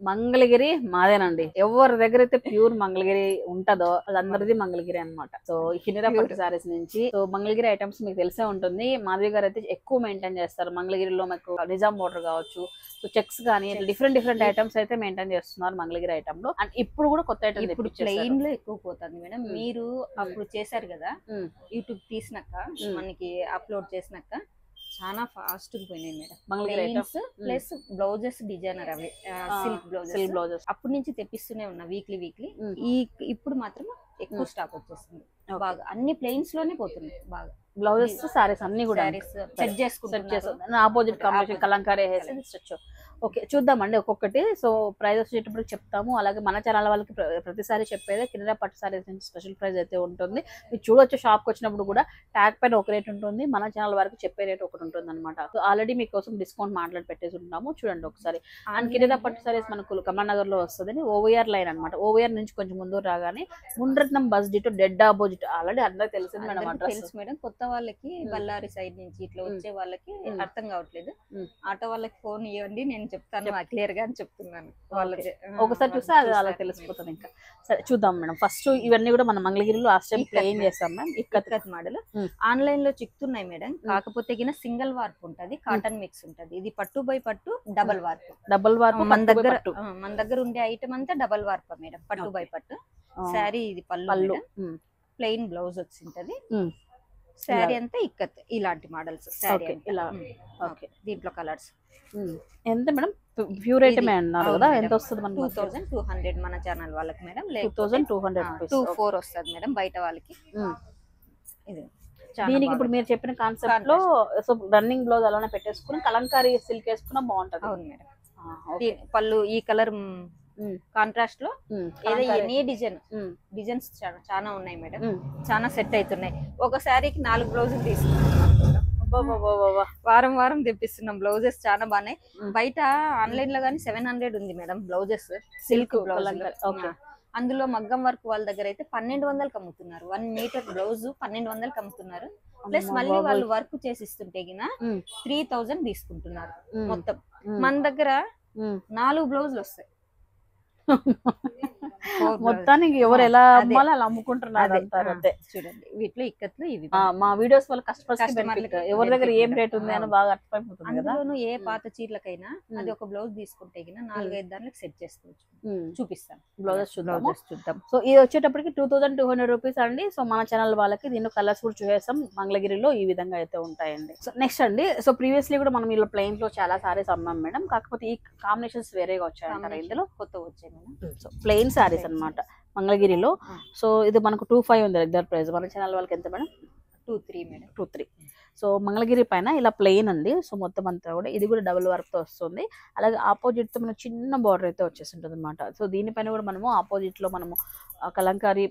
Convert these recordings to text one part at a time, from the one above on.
మంగళగిరి మాదేనండి. ఎవరి దగ్గర అయితే ప్యూర్ మంగళగిరి ఉంటదో అది అందరిది మంగళగిరి అన్నమాట. సో కినిరా పట్టు సారీస్ నుంచి సో మంగళగిరి ఐటమ్స్ మీకు తెలిసే ఉంటుంది. మాధవి గారు అయితే ఎక్కువ మెయింటైన్ చేస్తారు. మంగళగిరిలో మీకు నిజాం బోర్డర్ కావచ్చు, సో చెక్స్ కానీ డిఫరెంట్ ఐటమ్స్ అయితే మెయింటైన్ చేస్తున్నారు మంగళగిరి ఐటమ్ లో. అండ్ ఇప్పుడు కూడా కొత్త ఐటమ్ ఇప్పుడు ప్లెయిన్ లో ఎక్కువ పోతుంది మేడం. మీరు అప్పుడు చేశారు కదా యూట్యూబ్ తీసినాక, మనకి అప్లోడ్ చేసినాక చాలా ఫాస్ట్ గా పోయినాయి madam Mangalagiri. Plus blouses designer అవి సిల్క్ బ్లౌజెస్ అప్పటి నుంచి తెప్పిస్తూనే ఉన్నా వీక్లీ. ఇప్పుడు మాత్రం ఎక్కువ స్టాక్ వచ్చేస్తుంది. బాగా అన్ని ప్లెయిన్స్ లోనే పోతున్నాయి. బాగా బ్లౌజెస్ సారీస్ అన్ని కూడా సెట్ చేసుకుంటున్నారు. ఆపోజిట్ కాంబినేషన్ కలంకారీ వేసేసి ఓకే చూద్దామండి ఒక్కొక్కటి. సో ప్రైస్ వచ్చేటప్పుడు చెప్తాము. అలాగే మన ఛానల్ వాళ్ళకి ప్రతిసారి చెప్పేదే కినిరా పట్టు సారీస్ నుంచి స్పెషల్ ప్రైస్ అయితే ఉంటుంది. మీరు చూడొచ్చు షాప్కి వచ్చినప్పుడు కూడా ట్యాగ్ పైన ఒక రేట్ ఉంటుంది, మన ఛానల్ వరకు చెప్పే రేట్ ఒకటి ఉంటుంది అనమాట. సో ఆల్రెడీ మీకోసం డిస్కౌంట్ మాట్లాడి పెట్టేసి ఉంటాము, చూడండి ఒకసారి. అండ్ కినిరా పట్టు సారీస్ మనకు కమలానగర్ లో వస్తుంది, ఓవీఆర్ లైన్ అనమాట. ఓవీఆర్ నుంచి కొంచెం ముందు రాగానే Munirathnam bus ditto dead opposite. Already అందరికి తెలిసింది మేడం అడ్రస్. తెలుసు మేడం. కొత్త వాళ్ళకి బళ్ళారి సైడ్ నుంచి ఇట్లా వచ్చే వాళ్ళకి అర్థం కావట్లేదు. ఆటో వాళ్ళకి ఫోన్ ఇవ్వండి, నేను చెప్తాను క్లియర్ గా అని చెప్తున్నాను. వాళ్ళకి ఒకసారి చూస్తే అది అలా తెలిసిపోతుంది. ఇంకా సరే చూద్దాం మేడం. ఫస్ట్ ఇవన్నీ కూడా మనం మంగళగిరిలో లాస్ట్ టైం ప్లేన్ చేస్తాం మ్యామ్. ఇక్కత్ మోడల్ ఆన్లైన్ లో చిక్కుతున్నాయి మేడం. కాకపోతే సింగిల్ వార్ప్ ఉంటది, కాటన్ మిక్స్ ఉంటది. ఇది పట్టు బై పట్టు డబల్ వార్ప్. మన దగ్గర ఉండే ఐటమ్ అంతా డబల్ వార్ప్ మేడం. పట్టు బై పట్టు శారీ. ఇది పళ్ళు, ప్లెయిన్ బ్లౌజ్ వచ్చింటది. శారీ అంతా ఇక్కత్. ఇలాంటి మోడల్స్ శారీ ఇలా. ఓకే దీంట్లో కలర్స్ ఎంత మేడం? ప్యూర్ ఐటమే అన్నారు కదా, ఎంత వస్తుంది మనకి? 2200 మన ఛానల్ వాళ్ళకి మేడం. 2200 24 వస్తుంది మేడం బయట వాళ్ళకి. ఇది దీనికి ఇప్పుడు మీరు చెప్పిన కాన్సెప్ట్ లో సో రన్నింగ్ బ్లౌజ్ అలానే పెట్టేసుకుని కలంకారీ సిల్క్ వేసుకున్నా బాగుంటది. అవును మేడం. పళ్ళు ఈ కలర్ కాంట్రాస్ట్ లో ఎనీ డిజైన్స్ చాలా ఉన్నాయి మేడం. చాలా సెట్ అవుతున్నాయి. ఒక శారీకి 4 బ్లౌజులు తీసుకున్నాం. వారం తెప్పిస్తున్నాం. బ్లౌజెస్ చాలా బాగున్నాయి. బయట ఆన్లైన్ లో గానీ 700 ఉంది మేడం బ్లౌజెస్, సిల్క్ బ్లౌజ్. అందులో మగ్గం వర్క్ వాళ్ళ దగ్గర అయితే 1200కి అమ్ముతున్నారు. 1 మీటర్ బ్లౌజ్ 1200కి అమ్ముతున్నారు. ప్లస్ మళ్ళీ వాళ్ళు వర్క్ చేసి ఇస్తుంటే 3000 తీసుకుంటున్నారు మొత్తం. మన దగ్గర 4 బ్లౌజులు వస్తాయి. మొత్తానికి ఎవరు ఎలా అమ్మాలో అలా అమ్ముకుంటున్నారు అంతే. చూడండి వీటిలో ఇక్కట్లు ఇవి మా వీడియోస్ వల్ల కస్టమర్స్ ఎవరి దగ్గర ఏం రేట్ ఉంది అని బాగా అర్థమైపోతుంది కదా. అందులోనూ ఏ పాత చీరలకైనా అది ఒక బ్లౌజ్ తీసుకుంటే 4-5 దానికి సెట్ చేసుకోవచ్చు. చూపిస్తాను బ్లౌజెస్ చూద్దాం. సో ఇది వచ్చేటప్పటికి 2200 రూపీస్ అండి. సో మన ఛానల్ వాళ్ళకి దీనిలో కలర్స్ కూడా చూసేస్తాం. మంగళగిరిలో ఈ విధంగా అయితే ఉంటాయండి. సో నెక్స్ట్ అండి, సో ప్రీవియస్లీ కూడా మనం ఇలా ప్లెయిన్ లో చాలా సారీస్ అమ్మాం మేడం. కాకపోతే ఈ కాంబినేషన్స్ వేరేగా వచ్చాయంటారు ఇందులో. కొత్త వచ్చాయి మేడం. సో ప్లెయిన్ సారీస్ అనమాట మంగళగిరిలో. సో ఇది మనకు 2500 ఉంది రెగ్యులర్ ప్రైస్. మన ఛానల్ వాళ్ళకి ఎంత మేడం? 23 మేడం. 23. సో మంగళగిరి పైన ఇలా ప్లెయిన్ అండి. సో మొత్తం అంతా కూడా ఇది కూడా డబుల్ వర్క్ తో వస్తుంది. అలాగే ఆపోజిట్ తో మనకు చిన్న బార్డర్ అయితే వచ్చేసింటుంది అనమాట. సో దీనిపైన కూడా మనము ఆపోజిట్ లో మనము కలంకారీ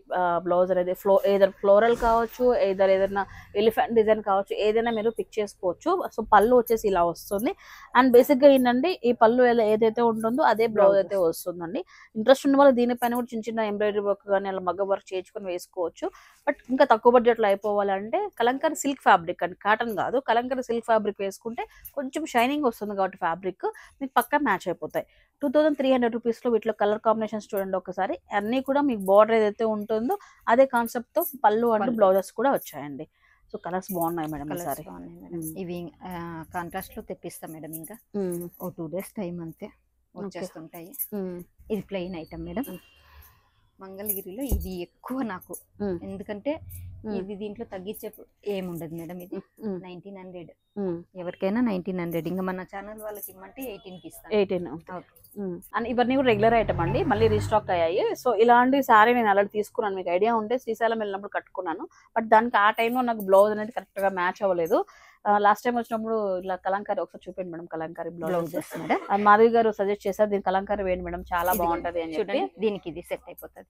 బ్లౌజ్ అనేది ఏదైనా ఫ్లోరల్ కావచ్చు, ఏదైనా ఎలిఫెంట్ డిజైన్ కావచ్చు, ఏదైనా మీరు పిక్ చేసుకోవచ్చు. సో పళ్ళు వచ్చేసి ఇలా వస్తుంది. అండ్ బేసిక్ గా ఏంటంటే ఈ పళ్ళు ఏదైతే ఉంటుందో అదే బ్లౌజ్ అయితే వస్తుందండి. ఇంట్రెస్ట్ ఉన్న వాళ్ళు దీనిపైన కూడా చిన్న ఎంబ్రాయిడరీ వర్క్ కానీ అలా మగ్గ వర్క్ చేయించుకొని వేసుకోవచ్చు. బట్ ఇంకా తక్కువ బడ్జెట్ లో అయిపోవాలంటే కలంకారీ సిల్క్ ఫ్యాబ్రిక్ అండి, కాటన్ కాదు. కలంకారీ సిల్క్ ఫ్యాబ్రిక్ వేసుకుంటే కొంచెం షైనింగ్ వస్తుంది కాబట్టి ఫ్యాబ్రిక్ మీకు పక్కా మ్యాచ్ అయిపోతాయి. 2300 రూపీస్ లో వీటిలో కలర్ కాంబినేషన్స్ చూడండి ఒకసారి. అన్ని కూడా మీకు బార్డర్ ఏదైతే ఉంటుందో అదే కాన్సెప్ట్ తో పళ్ళు అండ్ బ్లౌజెస్ కూడా వచ్చాయండి. సో కలర్స్ బాగున్నాయి మేడం. ఈసారి ఇవి కాంట్రాస్ట్ లో తెప్పిస్తాం మేడం. ఇంకా 2 days టైం అంతే వచ్చేస్తుంటాయి. ఇది ప్లెయిన్ ఐటమ్ మేడం. మంగళగిరిలో ఇది ఎక్కువ నాకు, ఎందుకంటే ఇది దీంట్లో తగ్గించే ఏముండదు మేడం. ఇది 1900 ఎవరికైనా 1900. ఇంకా మన ఛానల్ వాళ్ళకి ఇమ్మంటే 18కి ఇస్తాను. 18. అండ్ ఇవన్నీ కూడా రెగ్యులర్ ఐటమ్ అండి, మళ్ళీ రీస్టాక్ అయ్యాయి. సో ఇలాంటి సారీ నేను ఆల్రెడీ తీసుకున్నాను. మీకు ఐడియా ఉంటే శ్రీశైలం వెళ్ళినప్పుడు కట్టుకున్నాను. బట్ దానికి ఆ టైంలో నాకు బ్లౌజ్ అనేది కరెక్ట్ గా మ్యాచ్ అవ్వలేదు. లాస్ట్ టైం వచ్చినప్పుడు ఇలా కలంకారీ ఒకసారి చూపండి మేడం. కలంకారీ బ్లౌజెస్ మాధవి గారు సజెస్ట్ చేశారు, దీని కలంకారీ వేయండి మేడం చాలా బాగుంటది అని చెప్పి. దీనికి ఇది సెట్ అయిపోతుంది.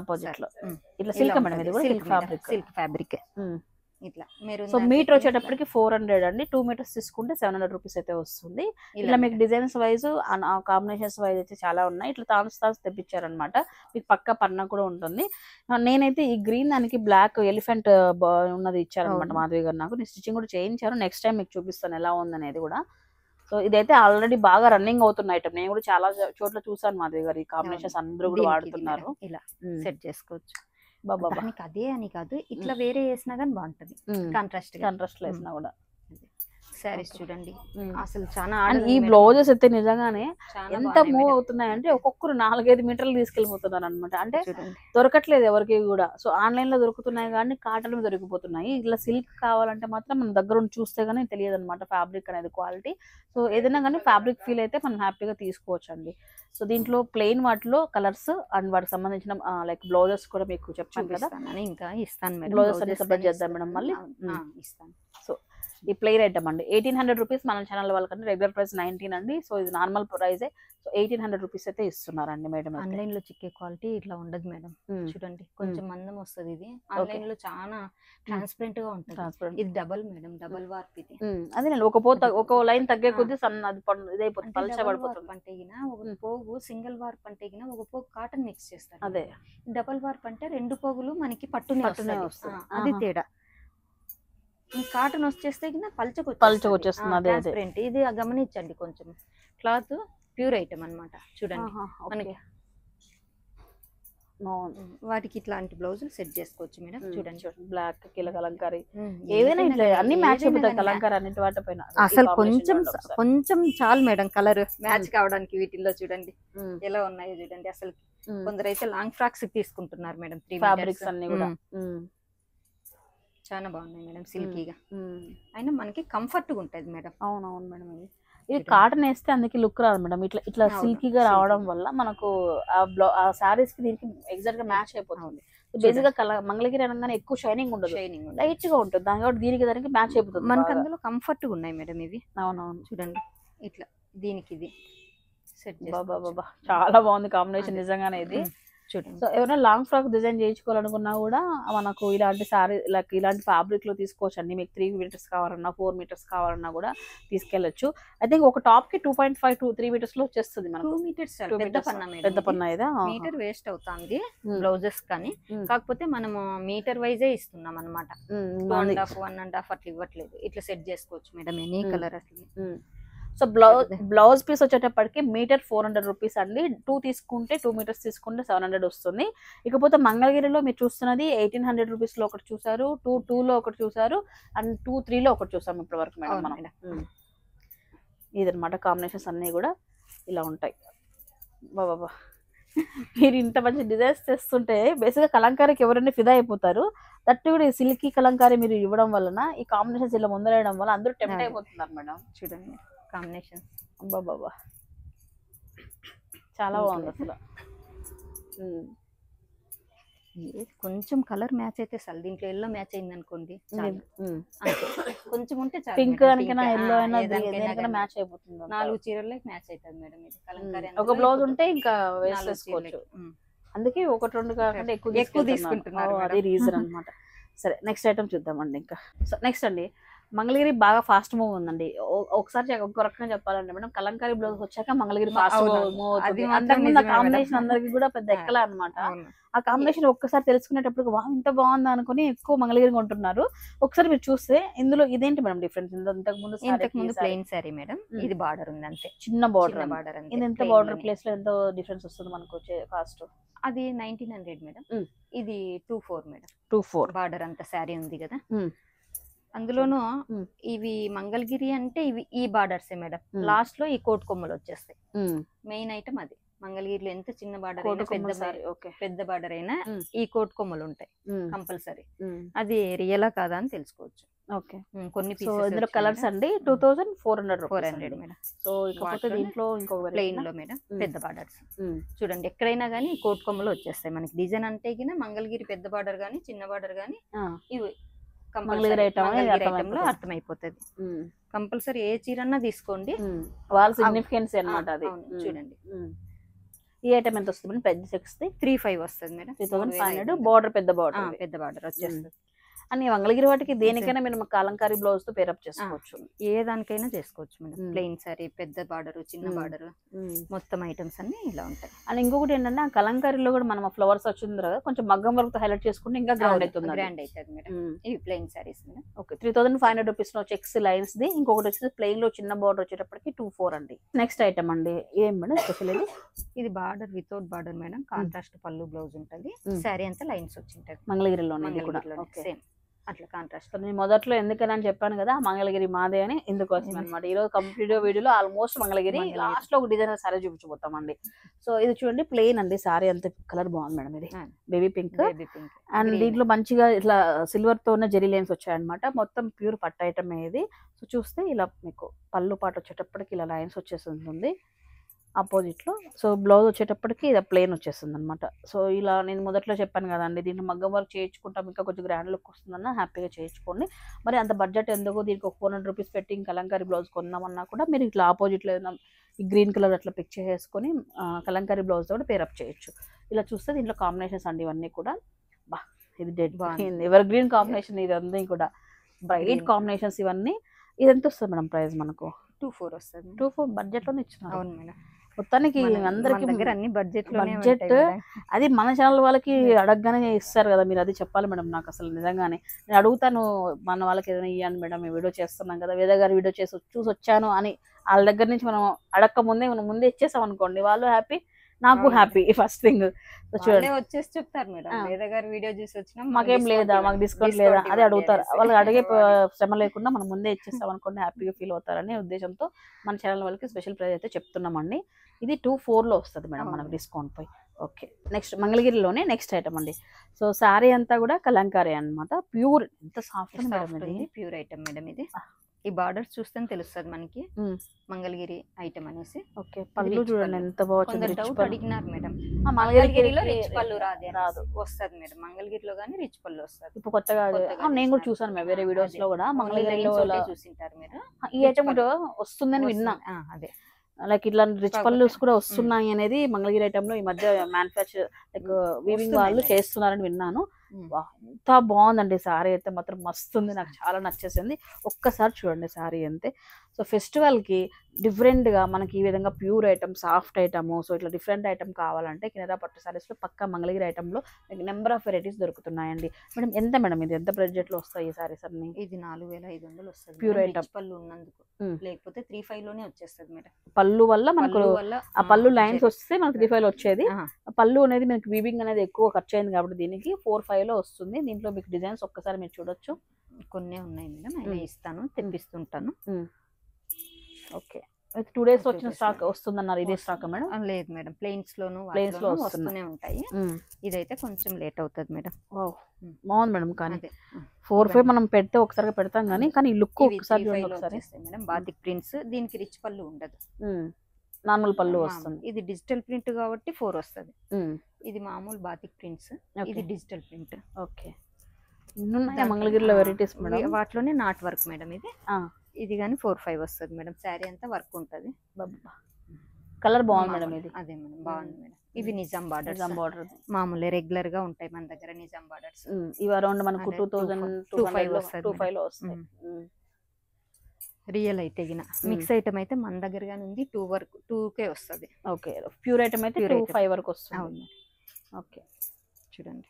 ఆపోజిట్ లో ఇట్లా సిల్క్ మేడం, ఇది కూడా సిల్క్ ఫ్యాబ్రిక్ ఇట్లా. మీరు సో మీటర్ వచ్చేటప్పటికి 400 అండి. 2 మీటర్స్ తీసుకుంటే 700 రూపీస్ అయితే వస్తుంది. ఇట్లా మీకు డిజైన్స్ వైజ్ కాంబినేషన్స్ వైజ్ అయితే చాలా ఉన్నాయి. ఇట్లా తాన్స్ తెప్పించారనమాట. మీకు పక్క పన్న కూడా ఉంటుంది. నేనైతే ఈ గ్రీన్ దానికి బ్లాక్ ఎలిఫెంట్ ఉన్నది ఇచ్చారనమాట మాధవి గారు నాకు. నేను స్టిచ్చింగ్ కూడా చేయించారు. నెక్స్ట్ టైం మీకు చూపిస్తాను ఎలా ఉందనేది కూడా. సో ఇదైతే ఆల్రెడీ బాగా రన్నింగ్ అవుతున్న ఐటమ్. నేను కూడా చాలా చోట్ల చూసాను మాధవి గారు, ఈ కాంబినేషన్స్ అందరూ కూడా వాడుతున్నారు. ఇలా సెట్ చేసుకోవచ్చు. బాబా దానికి అదే అని కాదు, ఇట్లా వేరే వేసినా కానీ బాగుంటది. కాంట్రాస్ట్ లో వేసినా కూడా. శారీస్ చూడండి అసలు చాలా. ఈ బ్లౌజెస్ అయితే నిజంగానే ఎంత మూవ్ అవుతున్నాయంటే ఒక్కొక్కరు 4-5 మీటర్లు తీసుకెళ్లిపోతున్నారు అనమాట. అంటే దొరకట్లేదు ఎవరికి కూడా. సో ఆన్లైన్ లో దొరుకుతున్నాయి కానీ కాటన్ దొరికిపోతున్నాయి. ఇట్లా సిల్క్ కావాలంటే మాత్రం మనం దగ్గర ఉండి చూస్తే గానీ తెలియదు అనమాట ఫ్యాబ్రిక్ అనేది క్వాలిటీ. సో ఏదైనా కానీ ఫ్యాబ్రిక్ ఫీల్ అయితే మనం హ్యాపీగా తీసుకోవచ్చు అండి. సో దీంట్లో ప్లెయిన్ వాటిలో కలర్స్ అండ్ వాటికి సంబంధించిన లైక్ బ్లౌజెస్ కూడా మీకు చెప్పాను కదా, ఇంకా ఇస్తాను మేడం. బ్లౌజెస్ అన్ని సపరేట్ చేద్దాం మేడం మళ్ళీ. ఇస్తాను. సో ఈ ప్లెయిన్ ఐటమ్ అండి 1800 రూపీస్. మన ఛానల్ వాళ్ళకంటే రెగ్యులర్ ప్రైస్ 19 అండి. సో ఇది నార్మల్ ప్రైజే. సో 1800 రూపీస్ అయితే ఇస్తున్నారండి మేడం. ఆన్లైన్ లో చిక్కే క్వాలిటీ ఇట్లా ఉండదు మేడం. చూడండి కొంచెం మందం వస్తుంది. ఇది ఆన్లైన్ లో చాలా ట్రాన్స్పరెంట్ గా ఉంటుంది. ఇది డబల్ మేడం, డబల్ వార్ప్ ఇది. అదే నేను ఒక లైన్ తగ్గే కొద్ది సన్న అది ఇదైపోతుంది, పలచబడిపోతుంది. అంటే ఒక పోగు సింగిల్ వార్ప్ అంటే ఒక పోగు కాటన్ మిక్స్ చేస్తారు. అదే డబల్ వార్ప్ అంటే 2 పోగులు మనకి పట్టునే వస్తుంది. అది తేడా. కాటన్ వచ్చేస్తే పల్చకు వచ్చేస్తుంది. ఇది గమనించండి. కొంచెం క్లాత్ ప్యూర్ ఐటమ్ అన్నమాట. చూడండి మనకి వాటికి ఇట్లాంటి బ్లౌజులు సెట్ చేసుకోవచ్చు మేడం. చూడండి బ్లాక్ కలంకారీ ఏదైనా ఇట్లా అన్ని మ్యాచ్ అయిపోతాయి. కలంకారీ అన్నిటి వాటి పైన అసలు కొంచెం చాలు మేడం కలర్ మ్యాచ్ కావడానికి. వీటిల్లో చూడండి ఎలా ఉన్నాయో చూడండి. అసలు కొందరైతే లాంగ్ ఫ్రాక్స్ తీసుకుంటున్నారు మేడం. 3 ఫ్యాబ్రిక్స్ అన్ని కూడా చాలా బాగున్నాయి మేడం. సిల్కీగా అయినా మనకి కంఫర్ట్ గా ఉంటది మేడం. అవునవును మేడం. ఇది కాటన్ వేస్తే అందుకే లుక్ రాదు మేడం. ఇట్లా సిల్కీగా రావడం వల్ల మనకు ఆ సారీస్ కి దీనికి ఎగ్జాక్ట్ గా మ్యాచ్ అయిపోతుంది. బేసిక్ గా మంగళగిరి అనగానే ఎక్కువ షైనింగ్ ఉండదు, లైట్ గా ఉంటుంది. దానికి మ్యాచ్ అయిపోతుంది. మనకి అందులో కంఫర్ట్ గా ఉన్నాయి మేడం ఇవి. అవునవును చూడండి ఇట్లా దీనికి ఇది సెట్. బాబా చాలా బాగుంది కాంబినేషన్ నిజంగానే ఇది. చూడండి. సో ఎవరైనా లాంగ్ ఫ్రాక్ డిజైన్ చేయించుకోవాలనుకున్నా కూడా మనకు ఇలాంటి సారీ లైక్ ఇలాంటి ఫ్యాబ్రిక్ లో తీసుకోవచ్చు అండి. మీకు 3 మీటర్స్ కావాలన్నా 4 మీటర్స్ కావాలన్నా కూడా తీసుకెళ్లొచ్చు. ఐ థింక్ ఒక టాప్ కి 2.5 to 3 మీటర్స్ లో వచ్చేస్తుంది మనకు. 2 మీటర్స్ పెద్ద పన్నా ఇదా. మీటర్ వేస్ట్ అవుతుంది బ్లౌజెస్ కానీ. కాకపోతే మనము మీటర్ వైజే ఇస్తున్నాం అనమాట. 1.5 అట్లా ఇవ్వట్లేదు. ఇట్లా సెట్ చేసుకోవచ్చు మేడం ఎనీ కలర్ అసలు. సో బ్లౌజ్ పీస్ వచ్చేటప్పటికి మీటర్ 400 రూపీస్ అండి. 2 తీసుకుంటే 2 మీటర్స్ తీసుకుంటే 700 వస్తుంది. ఇకపోతే మంగళగిరిలో మీరు చూస్తున్నది 1800 రూపీస్ లో ఒకటి చూసారు, 2 లో ఒకటి చూసారు, అండ్ 2 లో ఒకటి చూసాము ఇప్పటి వరకు మేడం మనం. ఇదనమాట కాంబినేషన్స్ అన్ని కూడా ఇలా ఉంటాయి. బాబా మీరు ఇంత మంచి డిజైన్స్ తెస్తుంటే బేసిక్గా కలంకారీకి ఎవరైనా ఫిదా అయిపోతారు. దట్టు కూడా ఈ సిల్కీ కలంకారీ మీరు ఇవ్వడం వలన, ఈ కాంబినేషన్స్ ఇలా ముందరేయడం వల్ల అందరూ టెంప్ట్ అయిపోతున్నారు మేడం. చూడండి కాంబినేషన్ బాబా చాలా బాగుంది అసలు. కొంచెం కలర్ మ్యాచ్ అయితే చాలు. దీంట్లో ఎల్లో మ్యాచ్ అయింది అనుకోండి, కొంచెం ఉంటే చాలు. పింక్ కనుక ఎల్లో అయినా మ్యాచ్ అయిపోతుంది. 4 చీరలే మ్యాచ్ అవుతుంది మేడం. ఇది కలంకారీ ఒక బ్లౌజ్ ఉంటే ఇంకా వేసుకోవచ్చు. అందుకే 1-2 కాకుండా ఎక్కువ తీసుకుంటున్నారు. అది రీజన్ అన్నమాట. సరే నెక్స్ట్ ఐటమ్ చూద్దామండి. ఇంకా నెక్స్ట్ అండి మంగళగిరి బాగా ఫాస్ట్ మూవ్ ఉందండి. ఒకసారి ఒక రకంగా చెప్పాలంటే మేడం కలంకారీ బ్లౌజ్ వచ్చాక మంగళగిరి ఫాస్ట్ మూవ్ అవుతుంది. అంతకుముందు ఆ కాంబినేషన్ అందరికి కూడా పెద్ద ఎక్కలా అనమాట. ఆ కాంబినేషన్ ఒక్కసారి తెలుసుకునేటప్పుడు వా ఇంత బాగుంది అనుకుని ఎక్కువ మంగళగిరి కొంటున్నారు. ఒకసారి మీరు చూస్తే ఇందులో ఇదేంటి మేడం డిఫరెన్స్? ఇంతకు ముందు ప్లెయిన్ సారీ మేడం, ఇది బార్డర్ ఉంది అంతే, చిన్న బార్డర్. ఇది ఎంత బార్డర్ ప్లేస్ లో ఎంతో డిఫరెన్స్ వస్తుంది మనకు వచ్చే కాస్ట్? అది 1900 మేడం. ఇది 24 మేడం. 24 బార్డర్ అంత శారీ ఉంది కదా. అందులోనూ ఇవి మంగళగిరి అంటే ఇవి ఈ బార్డర్స్ మేడం. లాస్ట్ లో ఈ కోట్ కొమ్మలు వచ్చేస్తాయి. మెయిన్ ఐటమ్ అది. మంగళగిరిలో ఎంత చిన్న బార్డర్ అయినా పెద్ద బార్డర్ అయినా ఈ కోట్ కొమ్మలు ఉంటాయి కంపల్సరీ. అది రియలా కాదా అని తెలుసుకోవచ్చు. కొన్ని కలర్స్ అండి 2400 మేడం. సో ఇకపోతే దీంట్లో ఇంకో ప్లెయిన్ లో మేడం పెద్ద బార్డర్స్ చూడండి. ఎక్కడైనా గానీ కోట్ కొమ్మలు వచ్చేస్తాయి మనకి. డిజైన్ అంటే మంగళగిరి పెద్ద బార్డర్ గానీ చిన్న బార్డర్ గానీ ఇవి అర్థమైపోతుంది. కంపల్సరీ ఏ చీరన్నా తీసుకోండి, వాళ్ళ సిగ్నిఫికెన్స్ అన్నమాట అది. చూడండి ఈ ఐటమ్ ఎంత వస్తుంది? పెద్ద 35 వస్తుంది మేడం. 3500 బార్డర్ పెద్ద బార్డర్ వచ్చేస్తుంది. అని మంగళగిరి వాటికి దేనికైనా మీరు కలంకారీ బ్లౌజ్ తో పేరప్ చేసుకోవచ్చు. ఏ దానికైనా చేసుకోవచ్చు మేడం. ప్లెయిన్ సారీ, పెద్ద బార్డర్, చిన్న బార్డర్, మొత్తం ఐటమ్స్ అన్ని ఇలా ఉంటాయి. అండ్ ఇంకొకటి ఏంటంటే ఆ కలంకారీలో కూడా మనం ఫ్లవర్స్ వచ్చింది కదా, కొంచెం మగ్గం వర్క్ తో హైలైట్ చేసుకుంటే ఇంకా గ్రాండ్ అవుతుంది. గ్రాండ్ అవుతుంది మేడం. ఇవి plain saris madam. Okay, 3500 rupees లో చెక్స్ లైన్స్ ది. ఇంకొకటి వచ్చేసి ప్లెయిన్ లో చిన్న బార్డర్ వచ్చేటప్పటికి 24 అండి. నెక్స్ట్ ఐటమ్ అండి, ఏం మేడం స్పెషల్ ఇది? ఇది border without border madam, contrast పళ్ళు బ్లౌజ్ ఉంటది, సారీ అంతా లైన్స్ వచ్చి ఉంటది. మంగళగిరిలోనే కూడా సేమ్ అట్లా కాంట్రాస్ట్. నేను మొదట్లో ఎందుకని అని చెప్పాను కదా, మంగళగిరి మాదే అని. ఇందుకోసం అనమాట ఈ రోజు కంప్లీట్ వీడియోలో ఆల్మోస్ట్ మంగళగిరి. లాస్ట్ లో ఒక డిజైనర్ సారీ చూపించబోతామండి. సో ఇది చూడండి, ప్లెయిన్ అండి సారీ. అంత కలర్ బాగుంది మేడం, ఇది బేబీ పింక్. అండ్ దీంట్లో మంచిగా ఇట్లా సిల్వర్ తో ఉన్న జెరీ లైన్స్ వచ్చాయన్నమాట. మొత్తం ప్యూర్ పట్టు ఐటమ్ ఇది. సో చూస్తే ఇలా మీకు పళ్ళు పాటు వచ్చేటప్పటికి ఇలా లైన్స్ వచ్చేసి ఉంటుంది ఆపోజిట్ లో. సో బ్లౌజ్ వచ్చేటప్పటికి ఇది ప్లెయిన్ వచ్చేస్తుంది అనమాట. సో ఇలా నేను మొదట్లో చెప్పాను కదండి, దీంట్లో మగ్గం వర్క్ చేయించుకుంటాం, ఇంకా కొంచెం గ్రాండ్ లుక్ వస్తుందన్న హ్యాపీగా చేయించుకోండి. మరి అంత బడ్జెట్ ఎందుకు, దీనికి ఒక 400 రూపీస్ పెట్టి కలంకారీ బ్లౌజ్ కొందామన్నా కూడా మీరు ఇట్లా ఆపోజిట్లో ఏదైనా ఈ గ్రీన్ కలర్ అట్లా పిక్ చేసుకొని కలంకారీ బ్లౌజ్ కూడా పేరప్ చేయొచ్చు. ఇలా చూస్తే దీంట్లో కాంబినేషన్స్ అండి ఇవన్నీ కూడా. బా ఇది డెడ్ బాగుంది, ఎవర్ గ్రీన్ కాంబినేషన్ ఇది అన్నీ కూడా, బ్రైట్ కాంబినేషన్స్ ఇవన్నీ. ఇది ఎంత వస్తుంది మేడం ప్రైస్? మనకు 24 వస్తుంది. 24 బడ్జెట్ లోనే ఇచ్చిన. అవును మేడం. మొత్తానికి అందరికి దగ్గర అన్ని బడ్జెట్ అది మన ఛానల్ వాళ్ళకి అడగగానే ఇస్తారు కదా, మీరు అది చెప్పాలి మేడం. నాకు అసలు నిజంగానే నేను అడుగుతాను, మన వాళ్ళకి ఏదైనా ఇవ్వండి మేడం, మేము వీడియో చేస్తున్నాం కదా, వేద గారు వీడియో చూసి వచ్చాను అని వాళ్ళ దగ్గర నుంచి మనం అడక్క ముందే మనం ముందే ఇచ్చేసాం అనుకోండి, వాళ్ళు హ్యాపీ, నాకు హ్యాపీ. ఫస్ట్ థింగ్ చూడండి వచ్చేసి చెప్తారు మేడం, వేద గారు వీడియో చూసి వచ్చినా మాకేం లేదా, మాకు డిస్కౌంట్ లేదా అది అడుగుతారు. వాళ్ళు అడిగే శ్రమ లేకుండా మనం ముందే ఇచ్చేస్తాం అనుకోండి, హ్యాపీగా ఫీల్ అవుతారనే ఉద్దేశంతో మన ఛానల్ వాళ్ళకి స్పెషల్ ప్రైస్ అయితే చెప్తున్నామండి. ఇది 24 లో వస్తుంది మేడం మనకు డిస్కౌంట్ పోయి. ఓకే, నెక్స్ట్ మంగళగిరిలోనే నెక్స్ట్ ఐటమ్ అండి. సో శారీ అంతా కూడా కలంకారీ అన్నమాట. ప్యూర్, ఎంత సాఫ్ట్ ప్యూర్ ఐటమ్ మేడం ఇది. ఈ బార్డర్స్ చూస్తే తెలుస్తుంది మనకి మంగళగిరి ఐటమ్ అనేసి. ఓకే, పళ్ళు చూడండి ఎంత బాగుంది. డౌట్ అడిగినారు మేడం, మంగళగిరిలో రిచ్ పళ్ళు రాదు వస్తుంది మేడం, మంగళగిరిలో గానీ రిచ్ పళ్ళు వస్తుంది. ఇప్పుడు కొత్తగా నేను కూడా చూసాను మేము వేరే వీడియోస్ లో కూడా, మంగళగిరిలో చూసింటారు మీరు. ఈ ఐటమ్ వస్తుందని విన్నా. అదే లైక్ ఇట్లా రిచ్ పల్లూస్ కూడా వస్తున్నాయి అనేది మంగళగిరి ఐటమ్ లో ఈ మధ్య మ్యానుఫ్యాక్చర్ లైక్ వీవింగ్ వాళ్ళు చేస్తున్నారని విన్నాను. ఎంత బాగుందండి సారీ అయితే మాత్రం మస్తు ఉంది, నాకు చాలా నచ్చేసింది. ఒక్కసారి చూడండి సారీ అంతే. సో ఫెస్టివల్ కి డిఫరెంట్ గా మనకి ఈ విధంగా pure item, soft item, so ఇట్లా డిఫరెంట్ ఐటమ్ కావాలంటే కినరా పట్టు సారీస్ లో పక్కా మంగళగిరి ఐటమ్ లో మీకు నెంబర్ ఆఫ్ వెరైటీస్ దొరుకుతున్నాయండి. మేడం ఎంత మేడం ఇది, ఎంత బడ్జెట్ లో వస్తాయి ఈ సారీస్ అన్ని? ఇది 4500 వస్తుంది ప్యూర్ ఐటమ్, పళ్ళు ఉన్నందుకు. లేకపోతే 35 లోనే వచ్చేస్తుంది మేడం. పళ్ళు వల్ల మనకు ఆ పళ్ళు లైన్స్ వస్తే మనకి 35 లో వచ్చేది. పళ్ళు అనేది మనకి వీవింగ్ అనేది ఎక్కువ ఖర్చు అయింది కాబట్టి దీనికి 4-5 లో వస్తుంది. దీంట్లో మీకు డిజైన్స్ ఒక్కసారి మీరు చూడొచ్చు, కొన్ని ఉన్నాయి మేడం, అయినా ఇస్తాను, తెప్పిస్తుంటాను. ఓకే, 2 days లో వచ్చిన స్టాక్ వస్తుందన్నారు. ఇదే స్టాక్ మేడం? లేదు మేడం, ప్లెయిన్స్ లో వస్తూనే ఉంటాయి. ఇదైతే కొంచెం లేట్ అవుతుంది మేడం. బాగుంది మేడం, కానీ 4-5 మనం పెడితే ఒకసారి పెడతాం కానీ లుక్ ఒకసారి మేడం. బాతిక్ ప్రింట్స్, దీనికి రిచ్ పళ్ళు ఉండదు, నార్మల్ పళ్ళు వస్తుంది. ఇది డిజిటల్ ప్రింట్ కాబట్టి 4 వస్తుంది. ఇది మామూలు బాతిక్ ప్రింట్స్, ఇది డిజిటల్ ప్రింట్. ఓకే, మంగళగిరిలో వెరైటీస్ మేడం, వాటిలోనే నాట్ వర్క్ మేడం. ఇది కానీ 4-5 వస్తుంది మేడం. శారీ అంతా వర్క్ ఉంటుంది. కలర్ బాగుంది మేడం ఇది. అదే మేడం, బాగుంది మేడం. ఇవి నిజాం బార్డర్, మామూలు రెగ్యులర్ గా ఉంటాయి మన దగ్గర నిజాం బార్డర్స్. ఇవి అరౌండ్ మనకు 2025 లో వస్తాయి. రియల్ అయితే మిక్స్ ఐటమ్ అయితే మన దగ్గర ఉంది 2K వస్తుంది. ఓకే, ప్యూర్ ఐటమ్ అయితే 5 వరకు వస్తుంది. ఓకే, చూడండి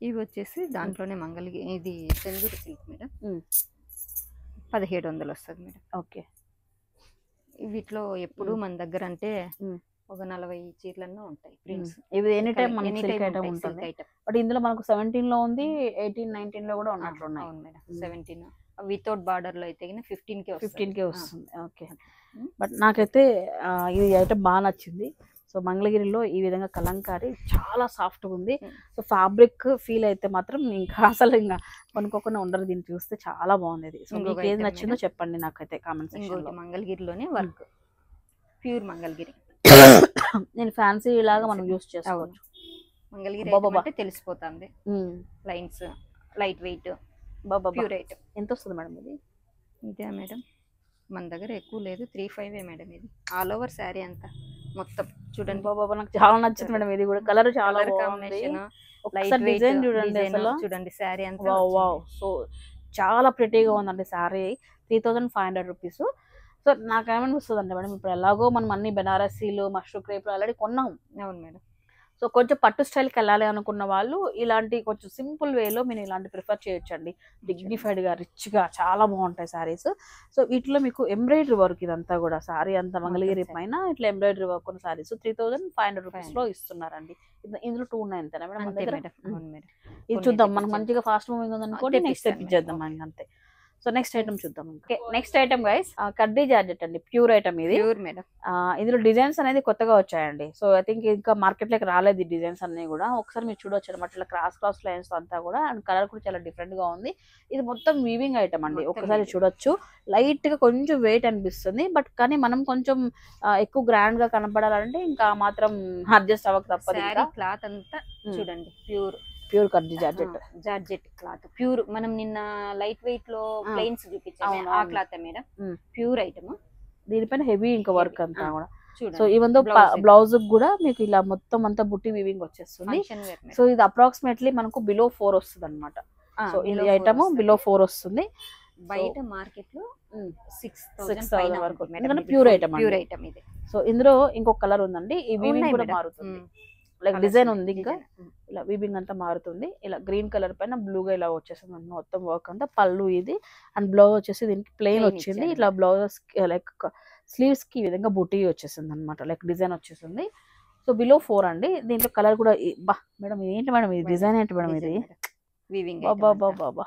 ఇవి వచ్చేసి దాంట్లోనే మంగళగిరి, ఇది సెందూరు సిల్క్ మేడం, 1700 వస్తుంది మేడం. ఓకే, వీటిలో ఎప్పుడు మన దగ్గర అంటే ఒక 40 చీరలన్నా ఉంటాయి ప్రింట్స్. ఇవి ఎనీ టైం మన సిల్క్ ఐటమ్ ఉంటుంది. బట్ ఇందులో మనకు 17 లో ఉంది, 18, 19 లో కూడా ఉన్నట్లు ఉన్నాయి. అవును మేడం, 17 వితౌట్ బార్డర్ లో అయితే 15K వస్తుంది. ఓకే, బట్ నాకైతే ఇది ఐటమ్ బాగా నచ్చింది. సో మంగళగిరిలో ఈ విధంగా కలంకారీ చాలా సాఫ్ట్గా ఉంది. సో ఫ్యాబ్రిక్ ఫీల్ అయితే మాత్రం ఇంకా అసలు ఇంకా కొనుక్కోకుండా ఉండరు, దీన్ని చూస్తే చాలా బాగుంది. సో మీకు ఏది నచ్చిందో చెప్పండి నాకైతే కామెంట్ సెక్షన్ లో. మంగళగిరిలోనే వర్క్, ప్యూర్ మంగళగిరి. నేను ఫ్యాన్సీ లాగా మనం యూస్ చేసుకోవచ్చు. మంగళగిరి అంటే తెలిసిపోతుంది, lines, light weight, pure item. ఎంత వస్తుంది మేడం ఇది? ఇదే మేడం, మన దగ్గర ఎక్కువ లేదు, 3-5 మేడం. ఇది ఆల్ ఓవర్ శారీ అంతా మొత్తం చూడండి. బాబా నాకు చాలా నచ్చింది మేడం. ఇది కూడా కలర్ చాలా కలర్ బాగుంది. కాంబినేషన్, ఒకసారి లైట్ వెయిట్ డిజైన్ చూడండి అసలు. చూడండి శారీ అంతా. వావ్ వావ్, సో చాలా ప్రిటీగా ఉందండి శారీ. 3500 రూపీస్. సో నాకేమనిపిస్తుంది అంటే మేడం, ఇప్పుడు ఎలాగో మనం అన్ని బెనారసీలు మష్రూ క్రేప్లు ఆల్రెడీ కొన్నాం. అవును మేడం. సో కొంచెం పట్టు స్టైల్కి వెళ్ళాలి అనుకున్న వాళ్ళు ఇలాంటి కొంచెం సింపుల్ వేలో మీరు ఇలాంటి ప్రిఫర్ చేయొచ్చండి. డిగ్నిఫైడ్గా రిచ్గా చాలా బాగుంటాయి శారీస్. సో వీటిలో మీకు ఎంబ్రాయిడరీ వర్క్ ఇదంతా కూడా శారీ అంతా మంగళగిరి పైన ఇట్లా ఎంబ్రాయిడరీ వర్క్ ఉన్న శారీస్ 3500 రూపీస్లో ఇస్తున్నారండి. ఇందులో 2 ఉన్నాయి అంతేనా మేడం మన దగ్గర? ఇది చూద్దాం, మనకు మంచిగా ఫాస్ట్ మూవింగ్ ఉంది అనుకోండి, నెక్స్ట్ తెప్పించేద్దాం మనకి అంతే. సో నెక్స్ట్ ఐటమ్ చూద్దాం. నెక్స్ట్ ఐటమ్ గైస్, కడ్డీ జార్జెట్ అండి, ప్యూర్ ఐటమ్ ఇది. Pure madam. ఇందులో డిజైన్స్ అనేది కొత్తగా వచ్చాయండి. సో ఐ థింక్ ఇంకా మార్కెట్ లోకి రాలేదు ఈ డిజైన్స్ అన్ని కూడా. ఒకసారి మీరు చూడొచ్చు అనమాట, ఇట్లా క్రాస్ లైన్స్ అంతా కూడా, అండ్ కలర్ కూడా చాలా డిఫరెంట్ గా ఉంది. ఇది మొత్తం వీవింగ్ ఐటమ్ అండి. ఒకసారి చూడొచ్చు, లైట్ గా కొంచెం వెయిట్ అనిపిస్తుంది, బట్ కానీ మనం కొంచెం ఎక్కువ గ్రాండ్ గా కనపడాలంటే ఇంకా మాత్రం అడ్జస్ట్ అవ్వక తప్పదు. క్లాత్ అంతా చూడండి, ప్యూర్ కడ్డీ జార్జెట్ క్లాత్ ప్యూర్. మనం నిన్న లైట్ వెయిట్ లో ప్లెయిన్స్ చూపించాము, ఆ క్లాత్ మేడం, ప్యూర్ ఐటమ్. దీనిపైన హెవీ ఇంకా వర్క్ అంతా కూడా. సో ఈవెన్ బ్లౌజ్ కూడా మీకు ఇలా మొత్తం అంతా బుట్టి వీవింగ్ వచ్చేస్తుంది. సో ఇది అప్రాక్సిమేట్లీ మనకు బిలో 4 వస్తుంది అనమాట. సో ఈ ఐటమ్ బిలో 4 వస్తుంది. బయట మార్కెట్ లో 6,000 వరకు, ఎందుకంటే ప్యూర్ ఐటమ్ ఇది. సో ఇందులో ఇంకొక కలర్ ఉందండి, ఈ వీవింగ్ కూడా మారుతుంది. లైక్ డిజైన్ ఉంది, ఇంకా ఇలా వీవింగ్ అంతా మారుతుంది. ఇలా గ్రీన్ కలర్ పైన బ్లూగా ఇలా వచ్చేసింది మొత్తం వర్క్ అంతా. పళ్ళు ఇది, అండ్ బ్లౌజ్ వచ్చేసి దీనికి ప్లెయిన్ వచ్చింది. ఇట్లా బ్లౌజ్ లైక్ స్లీవ్స్ కి ఈ విధంగా బుటీ వచ్చేసింది అనమాట, లైక్ డిజైన్ వచ్చేసింది. సో బిలో 4 అండి. దీంట్లో కలర్ కూడా బా మేడం, ఇది ఏంటి మేడం, ఇది డిజైన్ ఏంటి మేడం, ఇది బాబా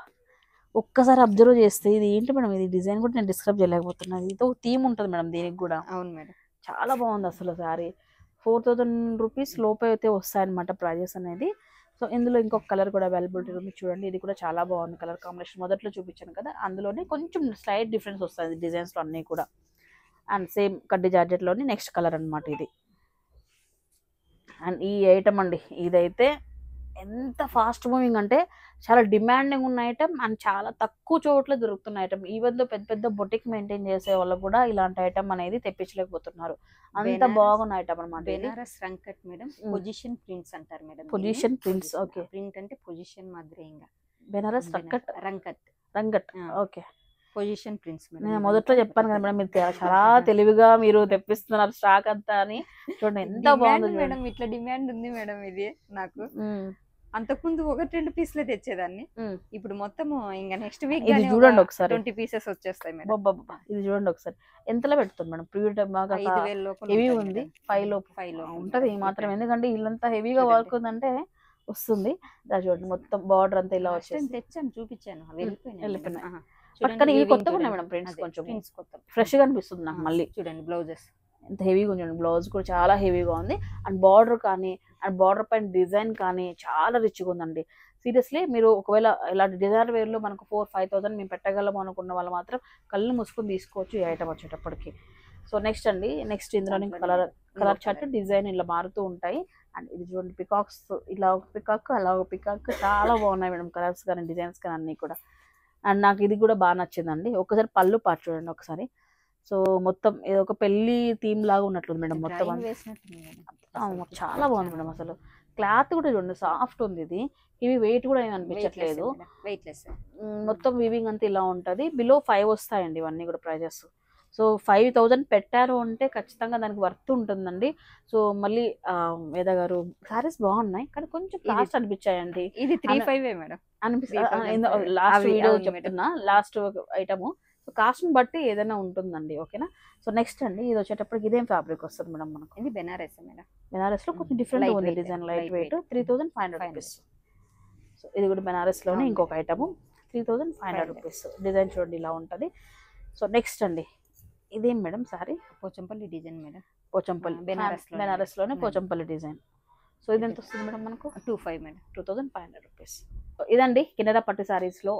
ఒక్కసారి అబ్జర్వ్ చేస్తే ఇది ఏంటి మేడం, ఇది డిజైన్ కూడా నేను డిస్క్రైబ్ చేయలేకపోతున్నా. ఇది ఒక థీమ్ ఉంటుంది మేడం దీనికి కూడా. అవును మేడం, చాలా బాగుంది అసలు శారీ. 4000 రూపీస్ లోపే అయితే వస్తాయన్నమాట ప్రైజెస్ అనేది. సో ఇందులో ఇంకొక కలర్ కూడా అవైలబిలిటీ ఉంది చూడండి. ఇది కూడా చాలా బాగుంది కలర్ కాంబినేషన్. మొదట్లో చూపించాను కదా, అందులోనే కొంచెం స్లైట్ డిఫరెన్స్ వస్తుంది డిజైన్స్లో అన్నీ కూడా. అండ్ సేమ్ కడ్డీ జార్జెట్లోని నెక్స్ట్ కలర్ అనమాట ఇది. అండ్ ఈ ఐటమ్ అండి, ఇదైతే ఎంత ఫాస్ట్ మూవింగ్ అంటే చాలా డిమాండింగ్ ఉన్న ఐటమ్, అండ్ చాలా తక్కువ చోట్ల దొరుకుతున్న ఐటమ్. ఈవెన్ దో పెద్ద పెద్ద బొటిక్ మెయింటైన్ చేసే వాళ్ళు కూడా ఇలాంటి ఐటమ్ అనేది తెప్పించలేకపోతున్నారు. అంత బాగున్న ఐటమ్ అనమాట. బెనారస్ రంకట్ మేడం, పొజిషన్ ప్రింట్స్ అంటారు madam. Position prints, okay. Print అంటే పొజిషన్ మాదిరిగా. Banaras రంకట్ okay. Position prints madam. నేను మొదట్లో చెప్పాను కదా మేడం, మీరు చాలా తెలివిగా మీరు తెప్పిస్తున్నారు స్టాక్ అంతా అని. చూడండి ఎంత బాగుంది మేడం, ఇట్లా డిమాండ్ ఉంది మేడం ఇది నాకు. అంతకుముందు 1-2 పీసులే తెచ్చేదాన్ని, ఇప్పుడు మొత్తం ఇంకా నెక్స్ట్ వీక్ చూడండి ఒకసారి 20 పీసెస్ వచ్చేస్తాయి మేడం. ఇది చూడండి ఒకసారి ఎంతలో పెడుతుంది మేడం. ప్యూర్ బాగా హెవీ ఉంది, 5 లోపు ఉంటది ఈ మాత్రం. ఎందుకంటే ఇల్లంతా హెవీగా వర్క్ ఉందంటే వస్తుంది. చూడండి మొత్తం బార్డర్ అంతా ఇలా వచ్చేసి తెచ్చాను, చూపించాను, వెళ్ళిపోయినాయి. కానీ ఇవి కొత్తగా ఉన్నాయి మేడం, ప్రింట్స్ కొంచెం ఫ్రెష్ గా అనిపిస్తుంది నాకు. మళ్ళీ చూడండి బ్లౌజెస్ ఎంత హెవీగా ఉంది, బ్లౌజ్ కూడా చాలా హెవీగా ఉంది. అండ్ బార్డర్ కానీ, అండ్ బార్డర్ పైన డిజైన్ కానీ చాలా రిచ్గా ఉందండి. సీరియస్లీ మీరు ఒకవేళ ఇలాంటి డిజైనర్ వేర్లో మనకు 4-5,000 మేము పెట్టగలము అనుకున్న వాళ్ళు మాత్రం కళ్ళు మూసుకొని తీసుకోవచ్చు ఈ ఐటమ్ వచ్చేటప్పటికి. సో నెక్స్ట్ అండి, నెక్స్ట్ ఇందులో కలర్ చార్ట్ డిజైన్ ఇలా మారుతూ ఉంటాయి. అండ్ ఇది చూడండి పికాక్స్, ఇలా ఒక పికాక్ అలా ఒక పికాక్, చాలా బాగున్నాయి మేడం కలర్స్ కానీ డిజైన్స్ కానీ అన్నీ కూడా. అండ్ నాకు ఇది కూడా బాగా నచ్చిందండి. ఒకసారి పళ్ళు పాటు చూడండి ఒకసారి. సో మొత్తం ఏదో ఒక పెళ్లి థీమ్ లాగా ఉన్నట్లుంది మేడం మొత్తం. చాలా బాగుంది మేడం అసలు. క్లాత్ కూడా చూడండి సాఫ్ట్ ఉంది. ఇది ఇవి వెయిట్ కూడా ఏమి అనిపించట్లేదు, మొత్తం వీవింగ్ అంతా ఇలా ఉంటుంది. బిలో 5 వస్తాయండి ఇవన్నీ కూడా ప్రైజెస్. సో 5,000 పెట్టారు అంటే ఖచ్చితంగా దానికి వర్త్ ఉంటుందండి. సో మళ్ళీ వేద గారు సారీస్ బాగున్నాయి కానీ కొంచెం కాస్ట్ అనిపించాయండి. ఇది 3,500 మేడం అనిపిస్తుంది. లాస్ట్ వీడియో చెప్తున్నా, లాస్ట్ ఐటమ్. సో కాస్ట్ ని బట్టి ఏదైనా ఉంటుందండి, ఓకేనా. సో నెక్స్ట్ అండి, ఇది వచ్చేటప్పటికి ఇదేం ఫ్యాబ్రిక్ వస్తుంది మేడం మనకు? ఇది బెనారస్ మేడం. బెనారస్ లో కొంచెం డిఫరెంట్ ఉంది design, light weight, 3,500 rupees. So ఇది కూడా బెనారస్ లోనే ఇంకొక ఐటమ్, 3,500 రూపీస్. డిజైన్ చూడండి ఇలా ఉంటది. సో నెక్స్ట్ అండి, ఇదేం madam sari? Pochampally design madam. Pochampally Banaras లోనే పోచంపల్లి డిజైన్. సో ఇది ఎంత వస్తుంది మేడం మనకు? 2,500 మేడం, 2,500 రూపీస్. ఇదండి కిన్నెర పట్టు సారీస్ లో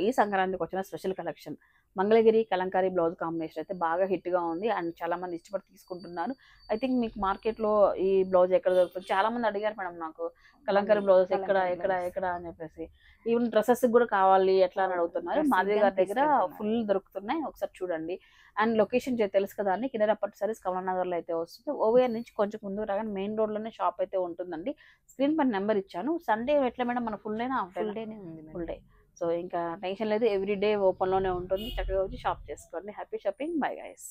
ఈ సంక్రాంతికి వచ్చిన special collection. Mangalagiri Kalamkari blouse combination అయితే బాగా హిట్గా ఉంది అండ్ చాలా మంది ఇష్టపడి తీసుకుంటున్నారు. ఐ థింక్ మీకు మార్కెట్లో ఈ బ్లౌజ్ ఎక్కడ దొరుకుతుంది, చాలా మంది అడిగారు మేడం నాకు కలంకారీ బ్లౌజెస్ ఎక్కడ కలంకారీ ఎక్కడ బ్లౌజ్. ఎక్కడ అని చెప్పేసి. ఈవెన్ డ్రెస్సెస్ కూడా కావాలి ఎట్లా అని అడుగుతున్నారు. Dressing మాధవి గాని గారి దగ్గర తీసుకెళ్తున్నారు. ఫుల్ దొరుకుతున్నాయి, ఒకసారి చూడండి. అండ్ లొకేషన్ తెలుసు కదా అండి, కిన్నెర పట్టు సారీస్ కమలానగర్లో అయితే వస్తుంది. ఓవేఆర్ నుంచి కొంచెం ముందు రాగానే మెయిన్ రోడ్లోనే షాప్ అయితే ఉంటుందండి. స్క్రీన్ పైన నెంబర్ ఇచ్చాను. సండే ఎట్లా మేడం మన ఫుల్ డేనా హాఫ్ ఫుల్ డేనా? డేనే ఉంది ఫుల్ మేడం. డే. సో ఇంకా టెన్షన్ లేదు, ఎవ్రీ డే ఓపెన్లోనే ఉంటుంది. చక్కగా వచ్చి షాప్ చేసుకోండి. Happy shopping. Bye guys.